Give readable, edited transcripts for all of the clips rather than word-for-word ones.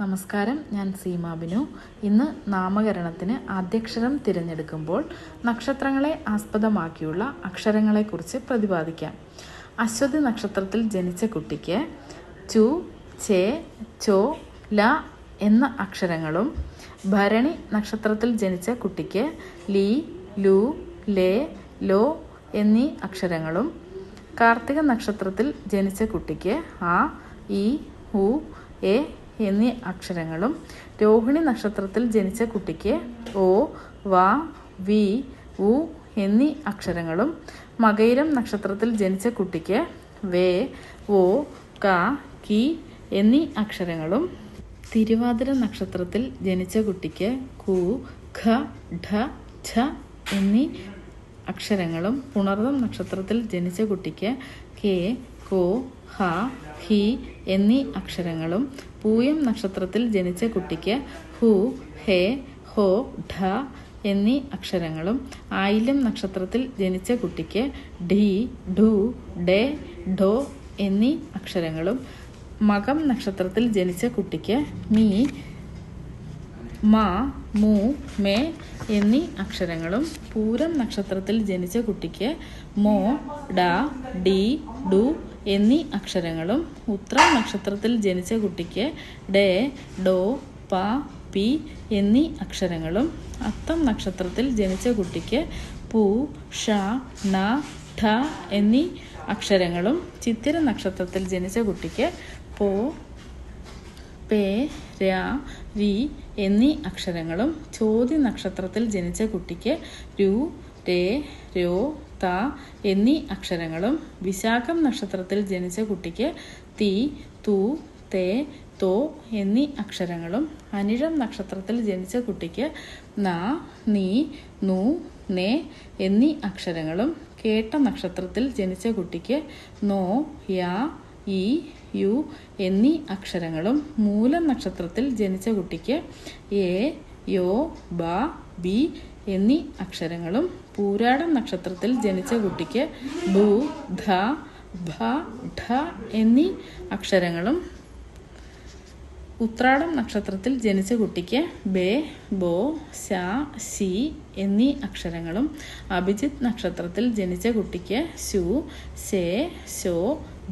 നമസ്കാരം, ഞാൻ സീമ ബിനു. ഇന്ന് നാമകരണത്തിന് ആദ്യക്ഷരം തിരഞ്ഞെടുക്കുമ്പോൾ നക്ഷത്രങ്ങളെ ആസ്പദമാക്കിയുള്ള അക്ഷരങ്ങളെക്കുറിച്ച് പ്രതിപാദിക്കാം. അശ്വതി നക്ഷത്രത്തിൽ ജനിച്ച കുട്ടിക്ക് ചു, ചേ, ചോ, ല എന്ന അക്ഷരങ്ങളും, ഭരണി നക്ഷത്രത്തിൽ ജനിച്ച കുട്ടിക്ക് ലി, ലു, ലേ, ലോ എന്നീ അക്ഷരങ്ങളും, കാർത്തിക നക്ഷത്രത്തിൽ ജനിച്ച കുട്ടിക്ക് ആ, ഇ, ഉ, എ എന്നീ അക്ഷരങ്ങളും, രോഹിണി നക്ഷത്രത്തിൽ ജനിച്ച കുട്ടിക്ക് ഓ, വ, വി, ഉ എന്നീ അക്ഷരങ്ങളും, മകയിരം നക്ഷത്രത്തിൽ ജനിച്ച കുട്ടിക്ക് വേ, ഓ, ക, കി എന്നീ അക്ഷരങ്ങളും, തിരുവാതിര നക്ഷത്രത്തിൽ ജനിച്ച കുട്ടിക്ക് കു, ഖ, ഢ, ഛ എന്നീ അക്ഷരങ്ങളും, പുണർദം നക്ഷത്രത്തിൽ ജനിച്ച കുട്ടിക്ക് കെ, കോ, ഹ, ഹി എന്നീ അക്ഷരങ്ങളും, പൂയം നക്ഷത്രത്തിൽ ജനിച്ച കുട്ടിക്ക് ഹു, ഹേ, ഹോ, ഢ എന്നീ അക്ഷരങ്ങളും, ആയില്യം നക്ഷത്രത്തിൽ ജനിച്ച കുട്ടിക്ക് ഢി, ഢു, ഡേ, ഢോ എന്നീ അക്ഷരങ്ങളും, മകം നക്ഷത്രത്തിൽ ജനിച്ച കുട്ടിക്ക് മീ, മ, മു, മേ എന്നീ അക്ഷരങ്ങളും, പൂരം നക്ഷത്രത്തിൽ ജനിച്ച കുട്ടിക്ക് മോ, ഡ, ഡി, ഡു എന്നീ അക്ഷരങ്ങളും, ഉത്രം നക്ഷത്രത്തിൽ ജനിച്ച കുട്ടിക്ക് ഡേ, ഡോ, പ, പി എന്നീ അക്ഷരങ്ങളും, അത്തം നക്ഷത്രത്തിൽ ജനിച്ച കുട്ടിക്ക് പു, ഷ, ണ, ഠ എന്നീ അക്ഷരങ്ങളും, ചിത്തിര നക്ഷത്രത്തിൽ ജനിച്ച കുട്ടിക്ക് പോ, പേ, ര, രി എന്നീ അക്ഷരങ്ങളും, ചോതി നക്ഷത്രത്തിൽ ജനിച്ച കുട്ടിക്ക് രു, രേ, രോ, ത എന്നീ അക്ഷരങ്ങളും, വിശാഖം നക്ഷത്രത്തിൽ ജനിച്ച കുട്ടിക്ക് തി, തു, തേ, തോ എന്നീ അക്ഷരങ്ങളും, അനിഴം നക്ഷത്രത്തിൽ ജനിച്ച കുട്ടിക്ക് ന, നീ, നു, നേ എന്നീ അക്ഷരങ്ങളും, കേട്ട നക്ഷത്രത്തിൽ ജനിച്ച കുട്ടിക്ക് നോ, യ, ഇ, യു എന്നീ അക്ഷരങ്ങളും, മൂലം നക്ഷത്രത്തിൽ ജനിച്ച കുട്ടിക്ക് എ, യോ, ബ, ബി എന്നീ അക്ഷരങ്ങളും, പൂരാടം നക്ഷത്രത്തിൽ ജനിച്ച കുട്ടിക്ക് ബു, ധ, ഭ, ഢ എന്നീ അക്ഷരങ്ങളും, ഉത്രാടം നക്ഷത്രത്തിൽ ജനിച്ച കുട്ടിക്ക് ബേ, ബോ, ശ, ശി എന്നീ അക്ഷരങ്ങളും, അഭിജിത്ത് നക്ഷത്രത്തിൽ ജനിച്ച കുട്ടിക്ക് ശു, ശേ, ശോ,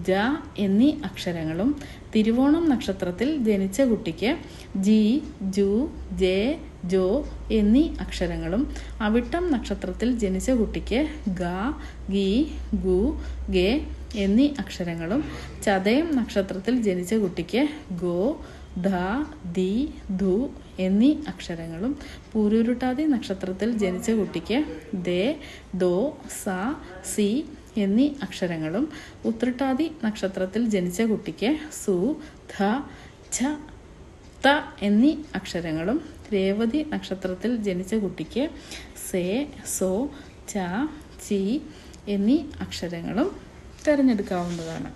ജ എന്നീ അക്ഷരങ്ങളും, തിരുവോണം നക്ഷത്രത്തിൽ ജനിച്ച കുട്ടിക്ക് ജി, ജു, ജെ, ജോ എന്നീ അക്ഷരങ്ങളും, അവിട്ടം നക്ഷത്രത്തിൽ ജനിച്ച കുട്ടിക്ക് ഗ, ഗി, ഗു, ഗേ എന്നീ അക്ഷരങ്ങളും, ചതയം നക്ഷത്രത്തിൽ ജനിച്ച കുട്ടിക്ക് ഗോ, ധ, ദി, ധു എന്നീ അക്ഷരങ്ങളും, പൂരുരുട്ടാതി നക്ഷത്രത്തിൽ ജനിച്ച കുട്ടിക്ക് ദേ, ദോ, സ, സി എന്നീ അക്ഷരങ്ങളും, ഉത്രട്ടാതി നക്ഷത്രത്തിൽ ജനിച്ച കുട്ടിക്ക് സു, ധ, ഛ, ത എന്നീ അക്ഷരങ്ങളും, രേവതി നക്ഷത്രത്തിൽ ജനിച്ച കുട്ടിക്ക് സേ, സോ, ച, ചി എന്നീ അക്ഷരങ്ങളും തിരഞ്ഞെടുക്കാവുന്നതാണ്.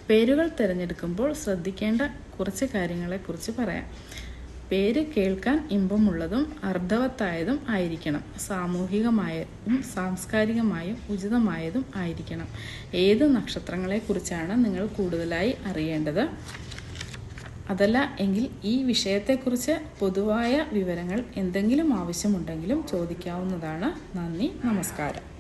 പേരുകൾ തിരഞ്ഞെടുക്കുമ്പോൾ ശ്രദ്ധിക്കേണ്ട കുറച്ച് കാര്യങ്ങളെക്കുറിച്ച് പറയാം. പേര് കേൾക്കാൻ ഇമ്പമുള്ളതും അർത്ഥവത്തായതും ആയിരിക്കണം. സാമൂഹികമായും സാംസ്കാരികമായും ഉചിതമായതും ആയിരിക്കണം. ഏത് നക്ഷത്രങ്ങളെക്കുറിച്ചാണ് നിങ്ങൾ കൂടുതലായി അറിയേണ്ടത്? അതല്ല എങ്കിൽ ഈ വിഷയത്തെക്കുറിച്ച് പൊതുവായ വിവരങ്ങൾ എന്തെങ്കിലും ആവശ്യമുണ്ടെങ്കിലും ചോദിക്കാവുന്നതാണ്. നന്ദി, നമസ്കാരം.